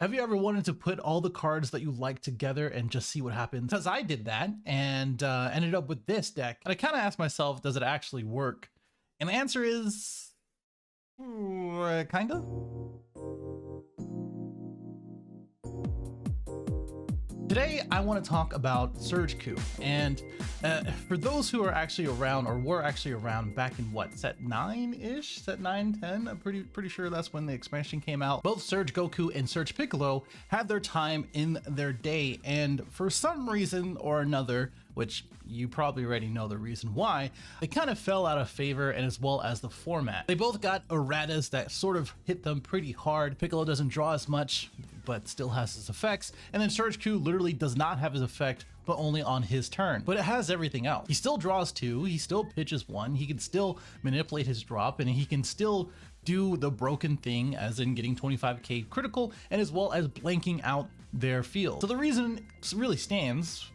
Have you ever wanted to put all the cards that you like together and just see what happens? Because I did that and ended up with this deck. And I kind of asked myself, does it actually work? And the answer is, kind of. Today, I want to talk about Surge Coup, and for those who are actually around, or were actually around back in what, set 9-ish, set 9, 10, I'm pretty sure that's when the expansion came out. Both Surge Goku and Surge Piccolo had their time in their day, and for some reason or another, which you probably already know the reason why, they kind of fell out of favor, and as well as the format. They both got erratas that sort of hit them pretty hard. Piccolo doesn't draw as much, but still has his effects, and then Surge Coup literally does not have his effect, but only on his turn. But it has everything else. He still draws 2, he still pitches 1, he can still manipulate his drop, and he can still do the broken thing, as in getting 25k critical, and as well as blanking out their field. So the reason really stands,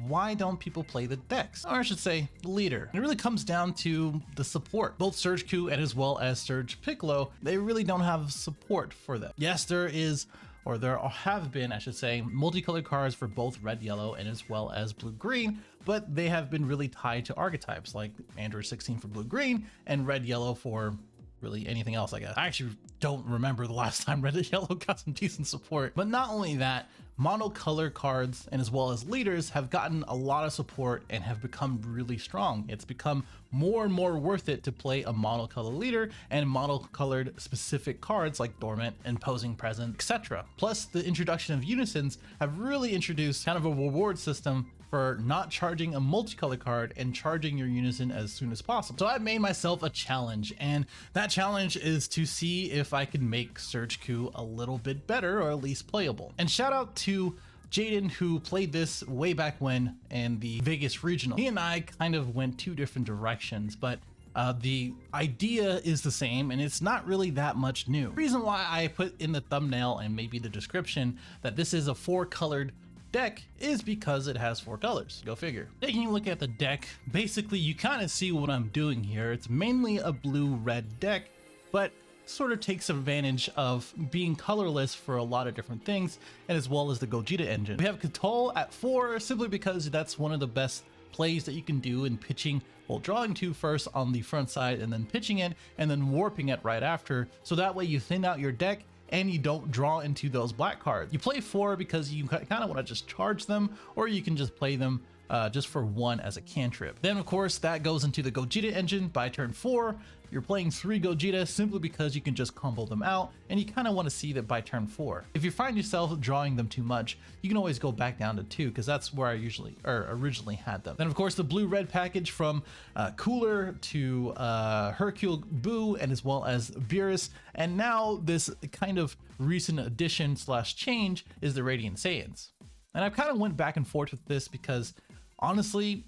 why don't people play the decks? Or I should say, the leader. It really comes down to the support. Both Surge Coup and as well as Surge Piccolo, they really don't have support for them. Yes, there is, or there have been, I should say, multicolored cards for both red, yellow, and as well as blue, green, but they have been really tied to archetypes like Android 16 for blue, green, and red, yellow for really anything else, I guess. I actually don't remember the last time red and yellow got some decent support. But not only that, monocolor cards and as well as leaders have gotten a lot of support and have become really strong. It's become more and more worth it to play a monocolor leader and monocolored specific cards like Dormant, Imposing Presence, etc. Plus, the introduction of unisons have really introduced kind of a reward system for not charging a multicolor card and charging your unison as soon as possible. So I made myself a challenge, and that challenge is to see if I can make Surge Coup a little bit better, or at least playable. And shout out to Hayden, who played this way back when in the Vegas regional. He and I kind of went 2 different directions, but the idea is the same, and it's not really that much new. The reason why I put in the thumbnail and maybe the description that this is a 4-colored deck is because it has 4 colors. Go figure. Taking a look at the deck, basically you kind of see what I'm doing here. It's mainly a blue-red deck, but sort of takes advantage of being colorless for a lot of different things, and as well as the Gogeta engine. We have Control at 4 simply because that's one of the best plays that you can do in pitching, well, drawing 2 first on the front side and then pitching it and then warping it right after, so that way you thin out your deck and you don't draw into those black cards. You play 4 because you kind of want to just charge them, or you can just play them just for 1 as a cantrip. Then of course that goes into the Gogeta engine. By turn 4, you're playing 3 Gogeta simply because you can just combo them out, and you kind of want to see that by turn 4. If you find yourself drawing them too much, you can always go back down to 2, because that's where I originally had them. Then of course the blue-red package from Cooler to Hercule Boo, and as well as Beerus, and now this kind of recent addition slash change is the Radiant Saiyans. And I've kind of went back and forth with this because honestly,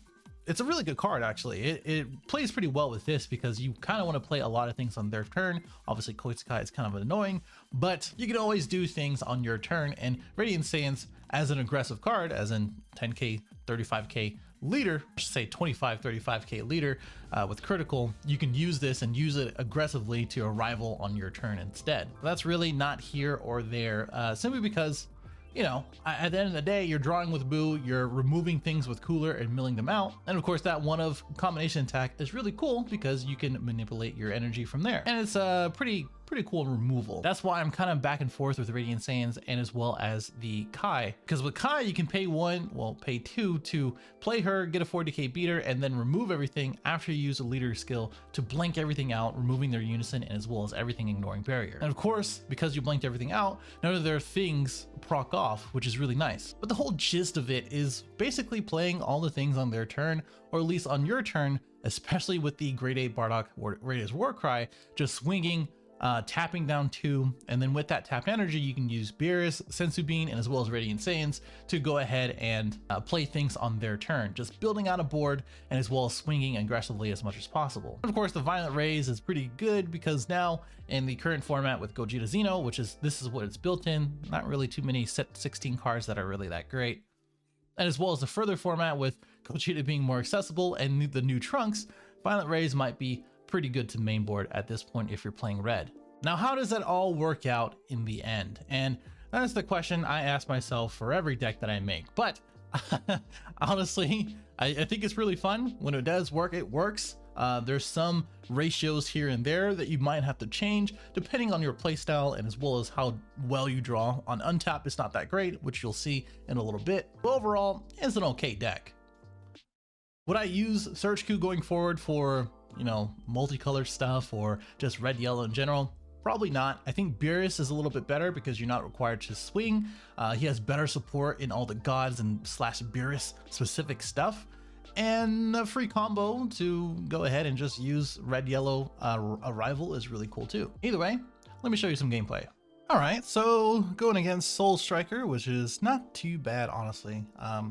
it's a really good card actually. It plays pretty well with this because you kind of want to play a lot of things on their turn. Obviously Koitsukai is kind of annoying, but you can always do things on your turn, and Radiant Saiyans as an aggressive card, as in 10k, 35k leader, I should say 25, 35k leader with critical, you can use this and use it aggressively to a rival on your turn instead. That's really not here or there, simply because, you know, at the end of the day, you're drawing with Boo, you're removing things with Cooler and milling them out. And of course, that one of combination attack is really cool because you can manipulate your energy from there. And it's a pretty cool removal. That's why I'm kind of back and forth with Radiant Saiyans and as well as the Kai. Because with Kai, you can pay 1, well, pay 2 to play her, get a 40k beater, and then remove everything after you use a leader skill to blank everything out, removing their unison and as well as everything ignoring barrier. And of course, because you blanked everything out, none of their things proc off, which is really nice. But the whole gist of it is basically playing all the things on their turn, or at least on your turn, especially with the Grade 8 Bardock Radius Warcry, just swinging, tapping down 2, and then with that tapped energy you can use Beerus, Senzu Bean, and as well as Radiant Saiyans to go ahead and play things on their turn, just building out a board and as well as swinging aggressively as much as possible. Of course, the Violent Rays is pretty good because now in the current format with Gogeta Xeno, which is this is what it's built in, not really too many set 16 cards that are really that great. And as well as the further format with Gogeta being more accessible and the new Trunks, Violent Rays might be pretty good to main board at this point if you're playing red. Now, how does that all work out in the end? And That's the question I ask myself for every deck that I make. But honestly, I think it's really fun. When it does work, it works. There's some ratios here and there that you might have to change depending on your playstyle and as well as how well you draw. On untap, it's not that great, which you'll see in a little bit. But overall, it's an okay deck. Would I use Surge Q going forward for, you know, multicolor stuff or just red, yellow in general? Probably not. I think Beerus is a little bit better because you're not required to swing. He has better support in all the gods and slash Beerus specific stuff. And a free combo to go ahead and just use red, yellow arrival is really cool too. Either way, let me show you some gameplay. All right, so going against Soul Striker, which is not too bad, honestly. I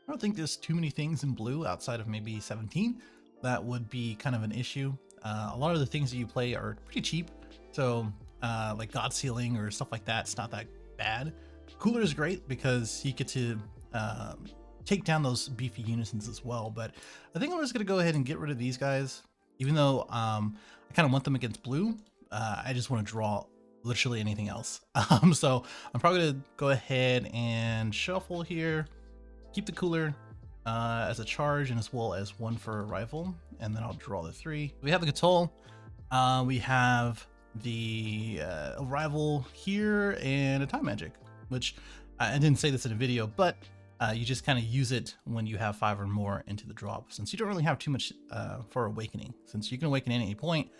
don't think there's too many things in blue outside of maybe 17 that would be kind of an issue. A lot of the things that you play are pretty cheap. So like God Sealing or stuff like that, it's not that bad. Cooler is great because you get to take down those beefy unisons as well. But I think I'm just gonna go ahead and get rid of these guys. Even though I kind of want them against blue, I just want to draw literally anything else. So I'm probably gonna go ahead and shuffle here, keep the cooler as a charge and as well as one for arrival, and then I'll draw the 3. We have the Cthulhu, we have the arrival here and a time magic, which I didn't say this in a video, but you just kind of use it when you have 5 or more into the drop, since you don't really have too much for awakening. Since you can awaken at any point,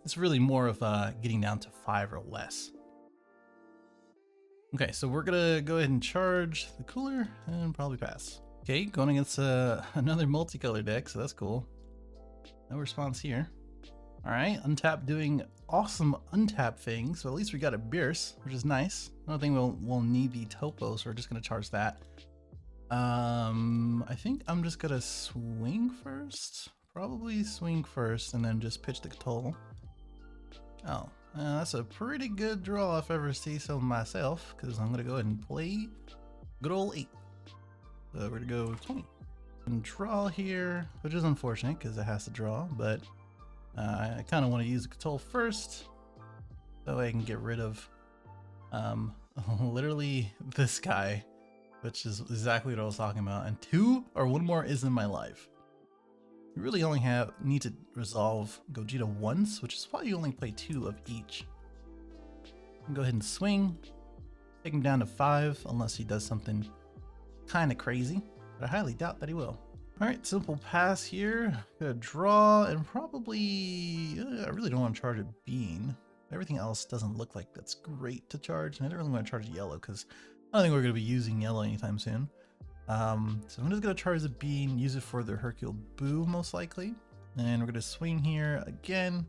it's really more of getting down to 5 or less. Okay, so we're gonna go ahead and charge the cooler and probably pass. Okay, going against another multicolor deck, so that's cool. No response here. All right, untap doing awesome untap things. So at least we got a Beerus, which is nice. I don't think we'll need the topo, so we're just gonna charge that. I think I'm just gonna swing first. Probably swing first and then just pitch the Cthulhu. Oh, that's a pretty good draw if I ever see so myself, because I'm gonna go ahead and play good old 8. So we're gonna go 20 and draw here, which is unfortunate because it has to draw, but I kind of want to use the Cthulhu first, so I can get rid of literally this guy, which is exactly what I was talking about. And 2 or 1 more is in my life. You really only need to resolve Gogeta once, which is why you only play 2 of each. Go ahead and swing, take him down to 5 unless he does something kind of crazy, but I highly doubt that he will. All right, simple pass here. Gonna draw and probably, I really don't want to charge a bean. Everything else doesn't look like that's great to charge, and I don't really want to charge yellow because I don't think we're gonna be using yellow anytime soon. So I'm just gonna charge the bean, use it for the Hercule Boo most likely, and we're gonna swing here again.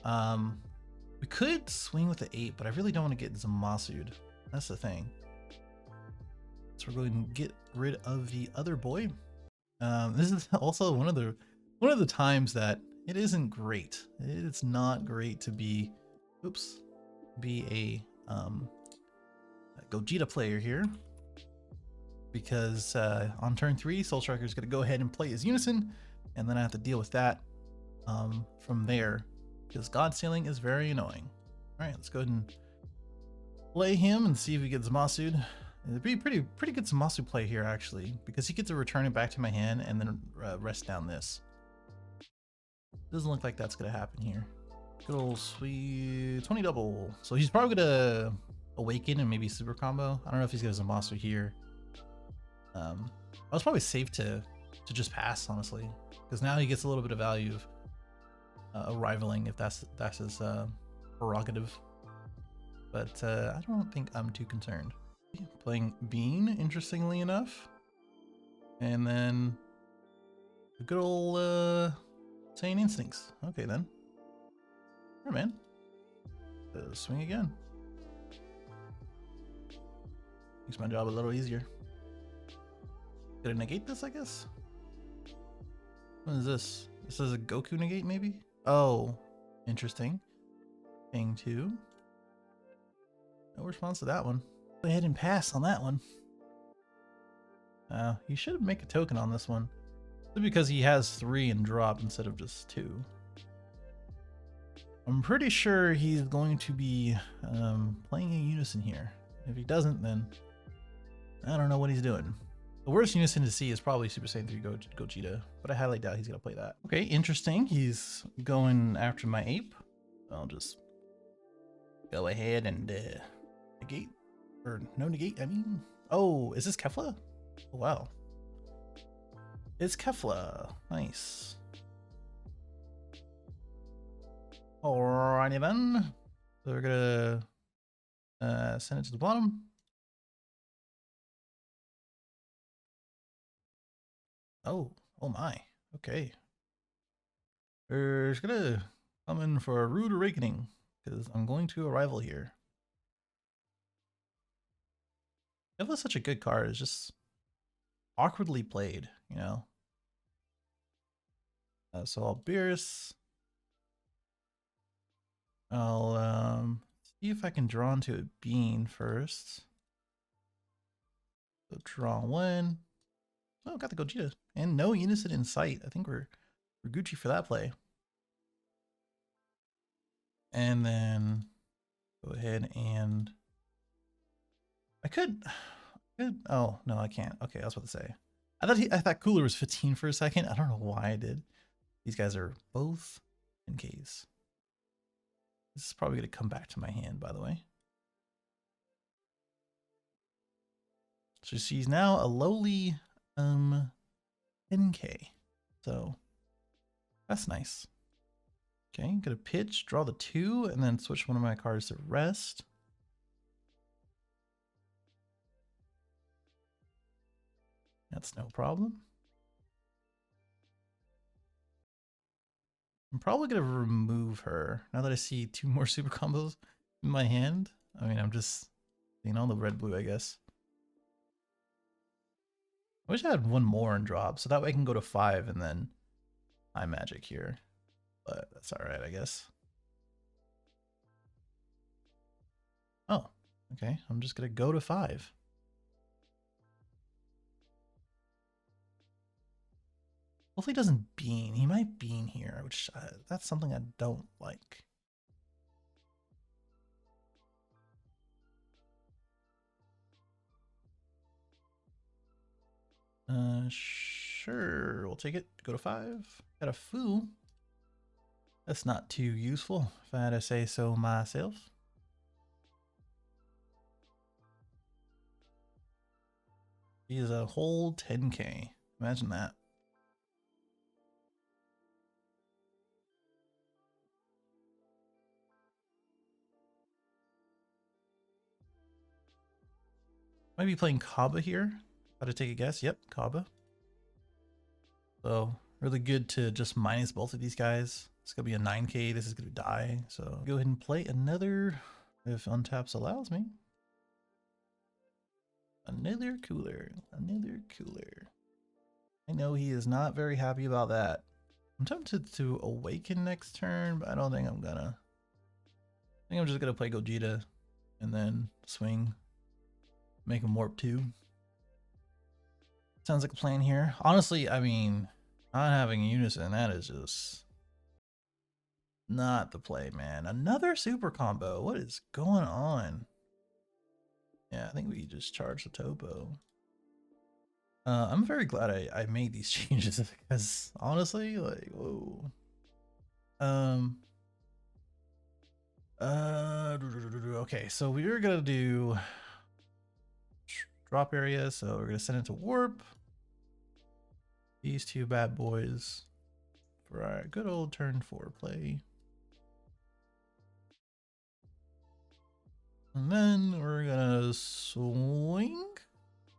We could swing with the 8, but I really don't want to get Zamasu'd. That's the thing. So we're going to get rid of the other boy. This is also one of the times that it isn't great. It's not great to be a Gogeta player here, because on turn 3, Soul Striker is going to go ahead and play his Unison, and then I have to deal with that from there, because God Sealing is very annoying. All right, let's go ahead and play him and see if he gets Zamasu'd. It'd be pretty good Zamasu play here, actually, because he gets to return it back to my hand and then rest down this. Doesn't look like that's gonna happen here. Good old sweet 20 double. So he's probably gonna awaken and maybe super combo. I don't know if he's gonna Zamasu here. I was probably safe to just pass, honestly, because now he gets a little bit of value of arrivaling if that's his prerogative. But I don't think I'm too concerned. Playing Bean, interestingly enough, and then the good old Saiyan Instincts. Okay then. Alright, man. Swing again. Makes my job a little easier. Gonna negate this, I guess. What is this? This is a Goku negate, maybe? Oh, interesting. Thing 2. No response to that one. Go ahead and pass on that one. He should make a token on this one, because he has 3 in drop instead of just 2. I'm pretty sure he's going to be playing a Unison here. If he doesn't, then I don't know what he's doing. The worst unison to see is probably Super Saiyan 3 Gogeta, but I highly doubt he's gonna play that. Okay, interesting. He's going after my ape. I'll just go ahead and negate, or no negate, I mean. Oh, is this Kefla? Oh, wow. It's Kefla. Nice. Alrighty then. So we're gonna send it to the bottom. Oh my. Okay. We're gonna come in for a rude awakening because I'm going to arrival here. Kefla's such a good card. It's just awkwardly played, you know. So I'll Beerus. I'll see if I can draw into a bean first. So draw one. Oh, got the Gogeta. And no unison in sight. I think we're Gucci for that play. And then go ahead and I could oh no, I can't. Okay, I was about to say. I thought Cooler was 15 for a second. I don't know why I did. These guys are both in case. This is probably gonna come back to my hand, by the way. So she's now a lowly 10k. So that's nice. Okay, gonna pitch, draw the 2, and then switch one of my cards to rest. That's no problem. I'm probably gonna remove her now that I see 2 more super combos in my hand. I mean, I'm just seeing all the red blue, I guess. I wish I had 1 more in drop, so that way I can go to 5 and then Eye Magic here. But that's alright, I guess. Oh, okay. I'm just gonna go to 5. Hopefully he doesn't bean. He might bean here, which that's something I don't like. Sure, we'll take it. Go to 5. Got a foo. That's not too useful, if I had to say so myself. He is a whole 10k. Imagine that. Might be playing Kaba here. How to take a guess? Yep, Kaba. So really good to just minus both of these guys. It's gonna be a 9k. This is gonna die. So go ahead and play another, if Untaps allows me. Another Cooler. Another Cooler. I know he is not very happy about that. I'm tempted to awaken next turn, but I don't think I'm gonna. I think I'm just gonna play Gogeta and then swing. Make him warp 2. Sounds like a plan here. Honestly, I mean, not having unison, that is just not the play, man. Another super combo. What is going on? Yeah, I think we just charged the topo. I'm very glad I made these changes because honestly, like, whoa. Okay, so we were gonna do drop area, so we're gonna send it to warp. These 2 bad boys for our good old turn 4 play. And then we're gonna swing,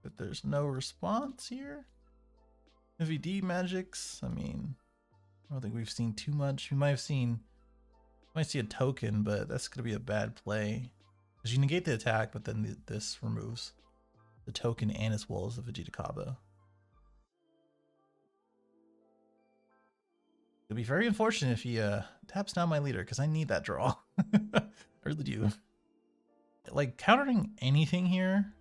but there's no response here. If he D-magics, I mean, I don't think we've seen too much. We might see a token, but that's gonna be a bad play. Because you negate the attack, but then this removes the token and as well as the Vegeta Kaba. It'll be very unfortunate if he taps down my leader, because I need that draw. I really do. Like, countering anything here,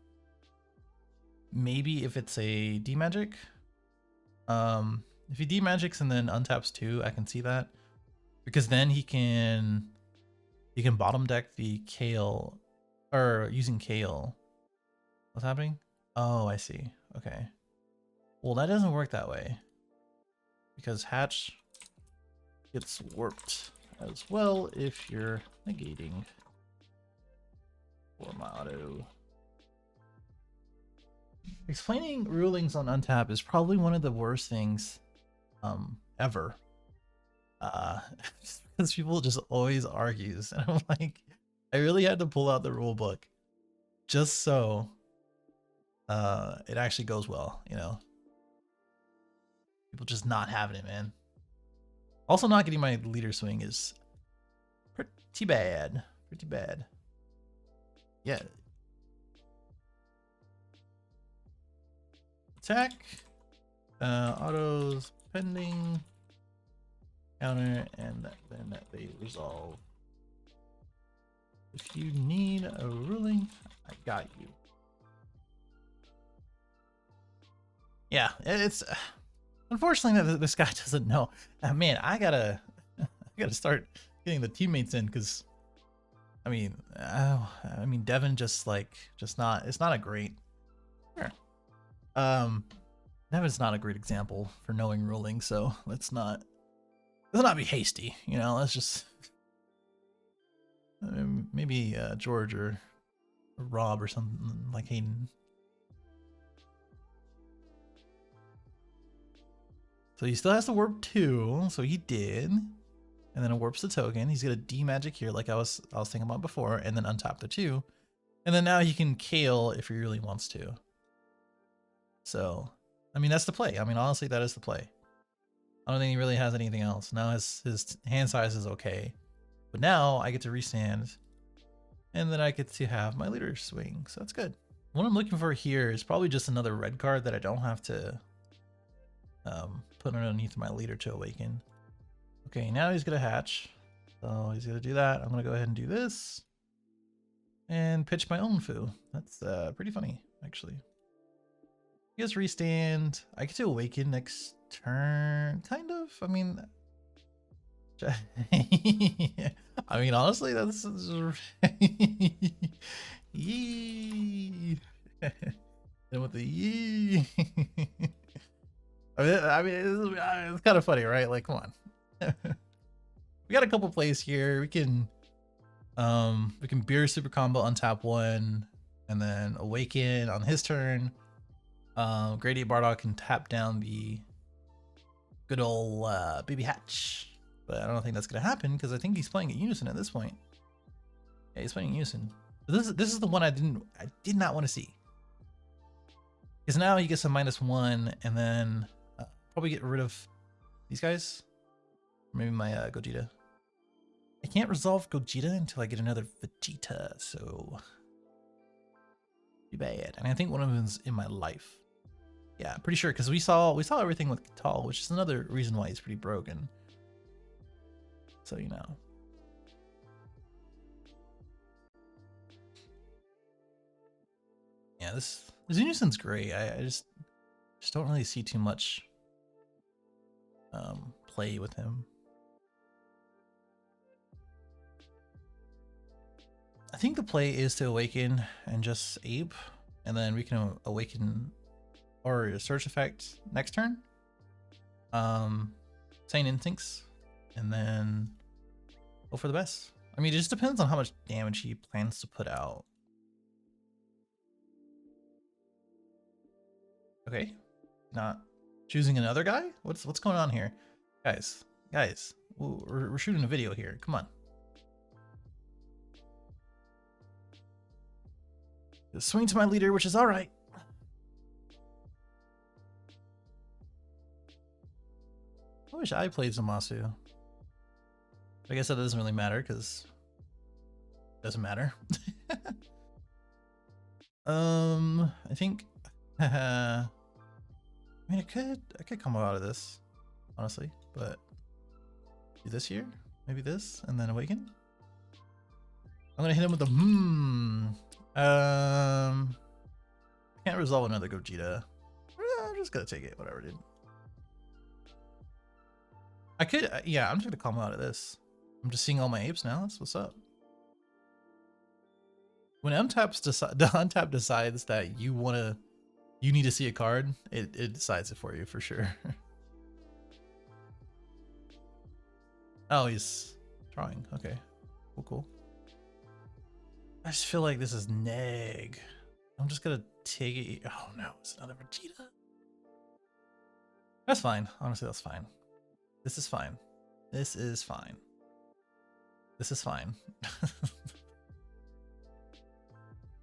maybe if it's a D-magic. If he D-magics and then untaps 2, I can see that. Because then he can bottom deck the Kale, Or using Kale. What's happening? Oh, I see. Okay. Well, that doesn't work that way. Because Hatch gets warped as well if you're negating for my auto. Explaining rulings on untap is probably one of the worst things ever. Because people just always argues, and I'm like, I really had to pull out the rule book just so it actually goes well, you know. People just not having it, man. Also, not getting my leader swing is pretty bad. Pretty bad. Yeah. Attack. Autos pending. Counter, and then they resolve. If you need a ruling, I got you. Yeah, it's unfortunately that this guy doesn't know. Man, I gotta start getting the teammates in, because I mean, Devin just not. It's not a great. Sure. Devin's not a great example for knowing ruling, so let's not be hasty, you know. Let's just maybe George or Rob or something like Hayden. So he still has to warp 2, so he did, and then it warps the token. He's gonna D-magic here, like I was thinking about before, and then untap the 2, and then now he can Kale if he really wants to. So, I mean, that's the play. I mean, honestly, that is the play. I don't think he really has anything else. Now his hand size is okay. But now I get to restand. And then I get to have my leader swing. So that's good. What I'm looking for here is probably just another red card that I don't have to put underneath my leader to awaken. Okay, now he's going to hatch. So he's going to do that. I'm going to go ahead and do this. And pitch my own foo. That's pretty funny, actually. He gets restand. I get to awaken next turn, kind of. I mean, I mean, honestly, that's yee. And with the yee, I mean, it's kind of funny, right? Like, come on. We got a couple plays here. We can beer super combo, untap 1, and then awaken on his turn. Grade 8 Bardock can tap down the good old baby hatch, but I don't think that's gonna happen because I think he's playing at unison at this point. Yeah, he's playing at unison. But this is the one I did not want to see, because now he gets a -1, and then probably get rid of these guys. Or maybe my Gogeta. I can't resolve Gogeta until I get another Vegeta, so too bad. And I think one of them is in my life. Yeah, pretty sure, because we saw everything with Katal, which is another reason why he's pretty broken. So, you know. Yeah, this unison's great. I just don't really see too much play with him. I think the play is to awaken and just ape, and then we can awaken or a search effect next turn. Sane instincts, and then hope for the best. I mean, it just depends on how much damage he plans to put out. Okay, not choosing another guy. What's going on here, guys? Ooh, we're shooting a video here. Come on. Just swing to my leader, which is all right. I wish I played Zamasu. I guess that doesn't really matter because it doesn't matter. I think I mean, I could come out of this, honestly, but do this here, maybe this, and then awaken. I'm gonna hit him with the I can't resolve another Gogeta. I'm just gonna take it, whatever, dude. I could, yeah, I'm just gonna come out of this. I'm just seeing all my apes now. That's what's up. When the untap decides that you need to see a card, it decides it for you for sure. Oh, he's drawing. Okay, cool. I just feel like this is neg. I'm just gonna take it. Oh no, it's another Vegeta. That's fine. Honestly, that's fine. This is fine. This is fine. This is fine.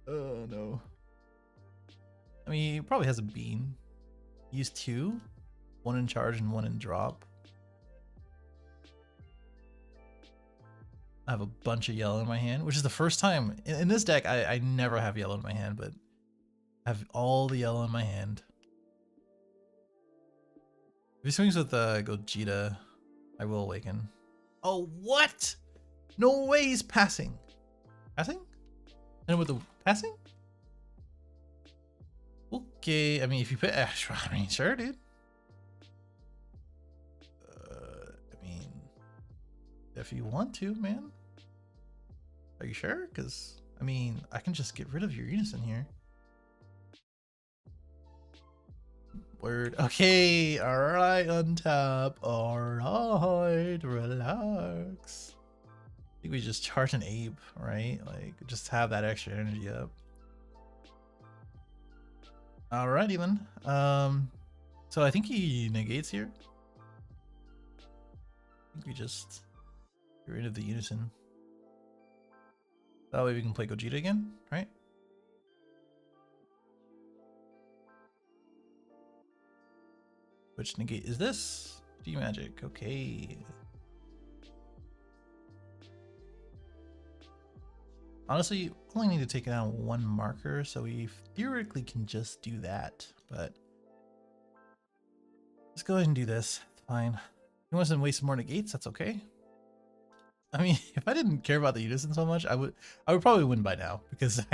Oh no. I mean, he probably has a bean. Use 2, 1 in charge and 1 in drop. I have a bunch of yellow in my hand, which is the first time in this deck. I never have yellow in my hand, but I have all the yellow in my hand. If he swings with Gogeta, I will awaken. Oh, what? No way he's passing. Passing? And with the passing? Okay, I mean, if you put, I mean, sure, dude. I mean, if you want to, man. Are you sure? Because, I mean, I can just get rid of your unison here. Word. Okay, alright, untap. Alright, relax. I think we just charge an ape, right? Like, just have that extra energy up. Alrighty then. So I think he negates here. I think we just get rid of the unison. That way we can play Gogeta again, right? Which negate is this? D-Magic, okay. Honestly, you only need to take down 1 marker, so we theoretically can just do that, but let's go ahead and do this. It's fine. He wants to waste more negates, that's okay. I mean, if I didn't care about the unison so much, I would probably win by now, because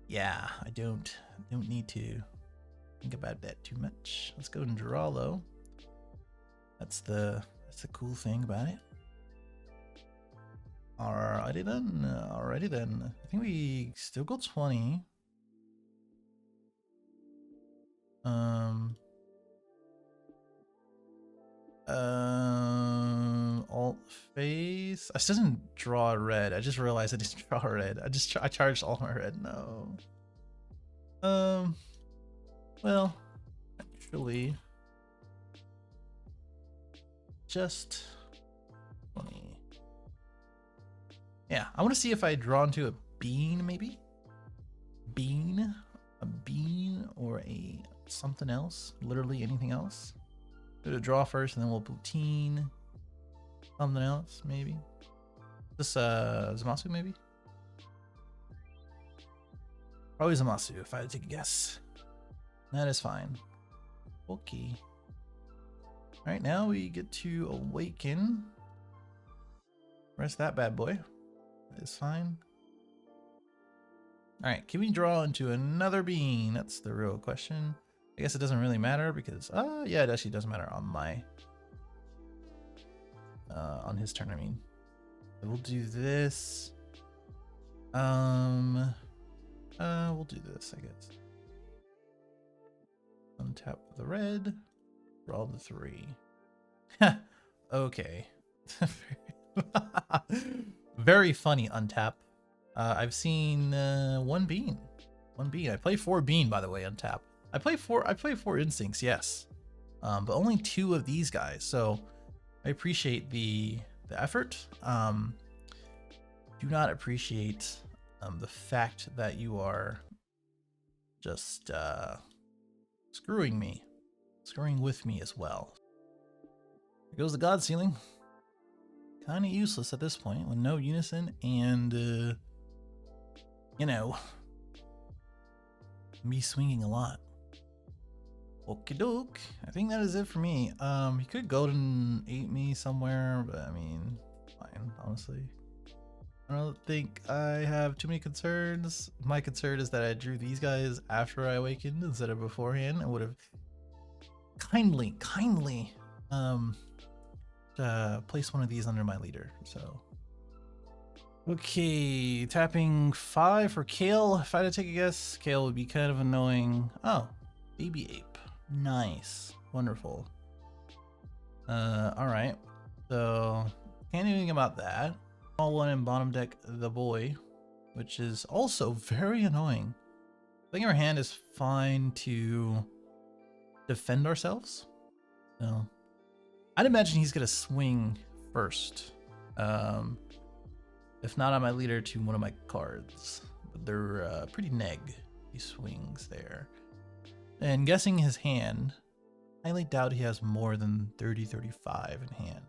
yeah, I don't need to think about that too much. Let's go and draw though. That's the cool thing about it. Alrighty then. I think we still got 20. Alt face. I still didn't draw red. I just realized I didn't draw red. I charged all my red. No. Well, actually, just 20. Yeah, I want to see if I draw into a bean, maybe. A bean, or a something else. Literally anything else. Do a draw first, and then we'll poutine. Something else, maybe. This Zamasu, maybe. Probably Zamasu, if I had to take a guess. That is fine. Okay. All right, now we get to awaken. Where's that bad boy? That is fine. All right, can we draw into another bean? That's the real question. I guess it doesn't really matter because, yeah, it actually doesn't matter on my, on his turn, I mean. We'll do this. We'll do this, I guess. Untap the red, draw the 3. Okay. Very funny untap. I've seen 1 bean. 1 bean. I play 4 bean, by the way, untap. I play 4 instincts, yes. But only 2 of these guys, so I appreciate the effort. Do not appreciate the fact that you are just screwing with me as well. Here goes the God Ceiling. Kind of useless at this point with no unison and you know, me swinging a lot. Okie doke. I think that is it for me. He could golden 8 me somewhere, but I mean, fine, honestly. I don't think I have too many concerns. My concern is that I drew these guys after I awakened instead of beforehand. I would have kindly placed one of these under my leader. So Okay, tapping 5 for Kale. If I had to take a guess, Kale would be kind of annoying. Oh, baby ape. Nice. Wonderful. Alright. So, can't do anything about that. Small one in bottom deck, the boy, which is also very annoying. I think our hand is fine to defend ourselves. So, I'd imagine he's gonna swing first. If not, I might lead her to one of my cards. But they're pretty neg. He swings there. And guessing his hand, I highly doubt he has more than 30-35 in hand.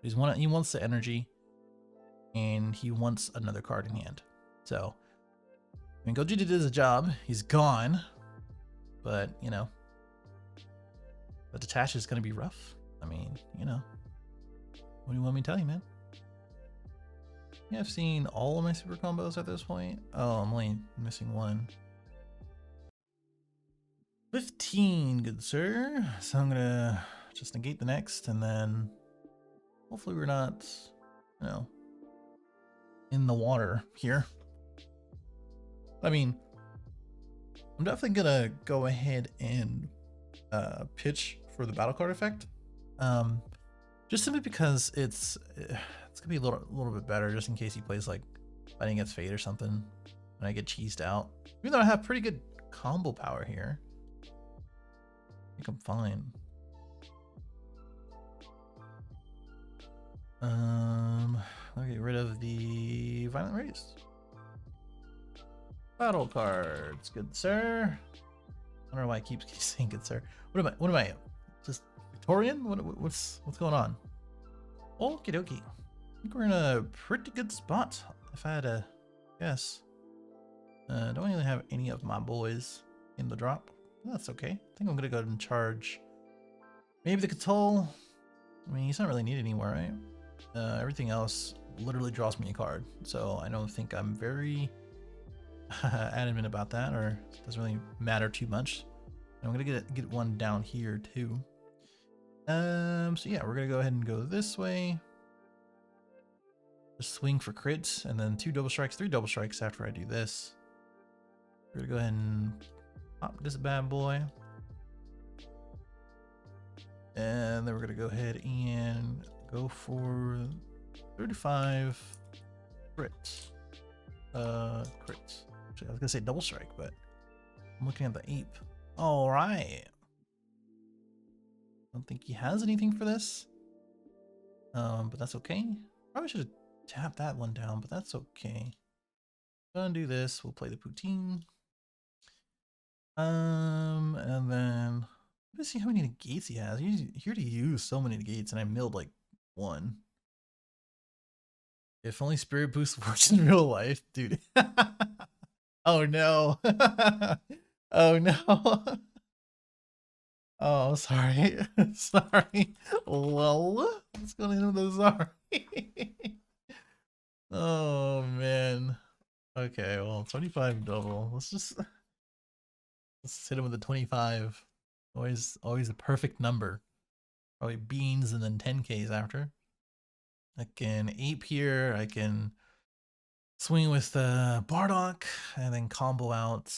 He wants the energy, and he wants another card in hand. So, I mean, Gogeta did his job. He's gone. But, you know, the detach is going to be rough. I mean, you know, what do you want me to tell you, man? Yeah, I've seen all of my super combos at this point. Oh, I'm only missing one. 15, good sir. So I'm gonna just negate the next, and then hopefully we're not, you know, in the water here. I mean, I'm definitely gonna go ahead and pitch for the battle card effect. Just simply because it's gonna be a little bit better, just in case he plays like Fighting Against Fate or something, and I get cheesed out. Even though I have pretty good combo power here, I think I'm fine. I'll get rid of the Violent Race. Battle cards, good sir. I don't know why I keep saying good sir. What am I? Just Victorian? What's going on? Okie dokie. I think we're in a pretty good spot, if I had to guess. Don't really have any of my boys in the drop. That's okay. I think I'm gonna go ahead and charge maybe the Cthulhu. I mean, he's not really needed anywhere, right? Everything else literally draws me a card, so I don't think I'm very adamant about that, or it doesn't really matter too much. And I'm gonna get one down here too. So yeah, we're gonna go ahead and go this way. Just swing for crits, and then 2 double strikes, 3 double strikes after I do this. We're gonna go ahead and pop this bad boy. And then we're gonna go ahead and go for 35 crits. Crits. Actually, I was gonna say double strike, but I'm looking at the ape. All right. Don't think he has anything for this. But that's okay. Probably should have tapped that one down, but that's okay. Gonna do this. We'll play the poutine. And then let's see how many negates he has. He's here to use so many negates, and I milled like 1. If only Spirit Boost works in real life, dude. Oh no. Oh no. Oh, sorry. Sorry. Lol. What's going on with those? Sorry. Oh man. Okay, well, 25 double. Let's hit him with a 25. Always a perfect number. Probably beans and then 10Ks after. I can ape here. I can swing with Bardock and then combo out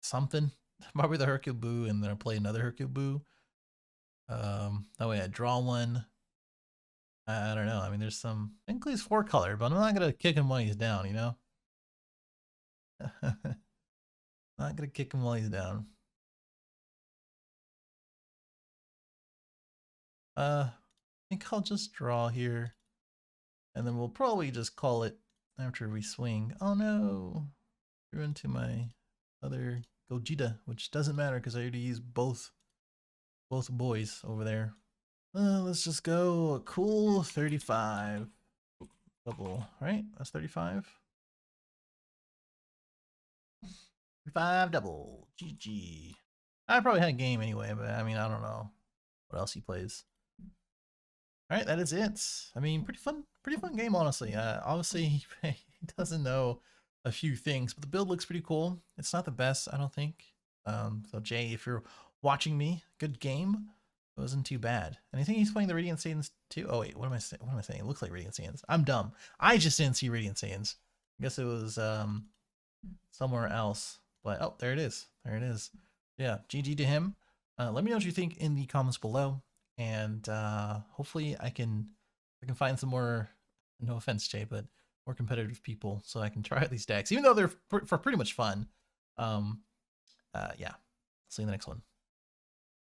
something. Probably the Hercule Boo, and then I play another Hercule Boo. That way I draw one. I don't know. I mean, there's some. Technically, it's 4 color, but I'm not gonna kick him while he's down. You know. Not gonna kick him while he's down. I think I'll just draw here, and then we'll probably just call it after we swing. Oh no! Threw into my other Gogeta, which doesn't matter because I already used both boys over there. Let's just go a cool 35 double, right? That's 35. 35 double. GG. I probably had a game anyway, but I mean, I don't know what else he plays. All right, that is it. I mean, pretty fun game, honestly. Obviously, he doesn't know a few things, but the build looks pretty cool. It's not the best, I don't think. So Jay, if you're watching me, good game. It wasn't too bad. And I think he's playing the Radiant Saiyans too. Oh wait, what am I saying? What am I saying? It looks like Radiant Saiyans. I'm dumb. I just didn't see Radiant Saiyans. I guess it was somewhere else. But oh, there it is. There it is. Yeah, GG to him. Let me know what you think in the comments below, and hopefully I can find some more. No offense, Jay, but more competitive people so I can try out these decks, even though they're for pretty much fun. Yeah. See you in the next one.